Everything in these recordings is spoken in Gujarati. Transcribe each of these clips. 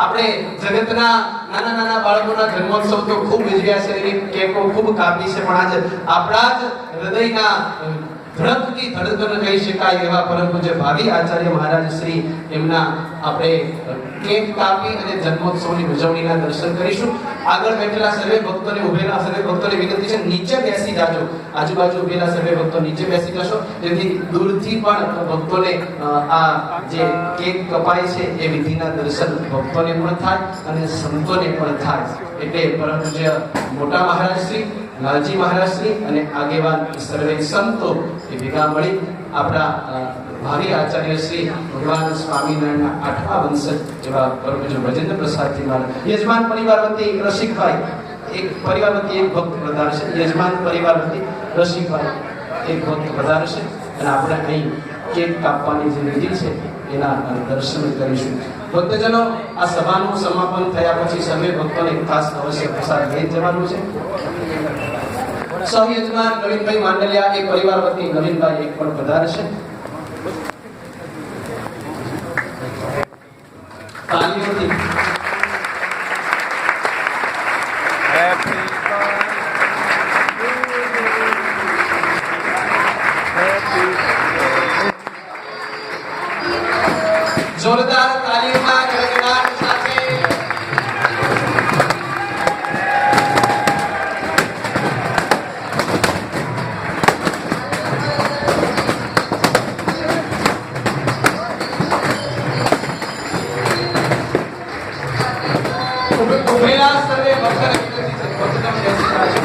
આપણે જગતના નાના નાના બાળકોના જન્મોત્સવ તો ખૂબ ઉજવ્યા છે, એની કેકો ખૂબ કાપી છે, પણ આજે આપણા જ હૃદયના ધડકતી ધડકન કહી શકાય એવા પરમ પૂજ્ય ભાવિ આચાર્ય મહારાજ શ્રી એમના આપણે કેક કાપી અને જન્મોત્સવની ઉજવણીના દર્શન કરીશું. આગળ બેઠેલા સર્વે ભક્તોને, ઉભેલા સર્વે ભક્તોને વિનંતી છે નીચે બેસી જાજો. આજુબાજુ ઉભેલા સર્વે ભક્તો નીચે બેસી જશો, જેથી દૂરથી પણ ભક્તોને આ જે કેક કપાય છે એ વિધિના દર્શન ભક્તોને પણ થાય અને સંતોને પણ થાય. એટલે પરમ પૂજ્ય મોટા મહારાજ શ્રી, લાલજી મહારાજ શ્રી અને આગેવાન સર્વે સંતો એ ભેગા મળી આપણા ભાવિ આચાર્ય શ્રી ભગવાન સ્વામિનારાયણના 8મા વંશજ એવા પરમ પૂજ્ય બ્રજેન્દ્ર પ્રસાદજી મહારાજ, યજમાન પરિવાર વતી રસિકભાઈ, એક પરિવાર વતી એક ભક્ત વધારશે, યજમાન પરિવાર વતી રસિકભાઈ એક ભક્ત વધારશે અને આપણે અહીં કેક કાપવાની જે વિધિ છે એના દર્શન કરીશું. ભક્તજનો, આ સભાનું સમાપન થયા પછી સર્વે ભક્તોને ખાસ અવશ્ય પ્રસાદ લઈ જવાનું છે. સહયજમાન નવીનભાઈ માંડલિયા એ પરિવાર વતી નવીનભાઈ એક પણ પધારશે. તાલીઓથી જોરદાર તાલીઓના ગણગણાટ સાથે ઉભેલા સર્વે ભક્તોને વિનંતી છે, ભક્તોને બેસી જાજો.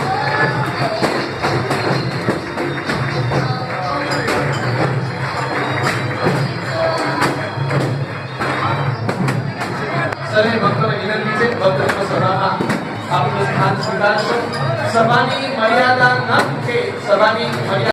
સર્વે ભક્તોને વિનંતી છે, ભક્તો સભામાં આપનું સ્થાન સ્વીકારશો. સભાની મર્યાદા ન ચૂકે, સભાની મર્યાદા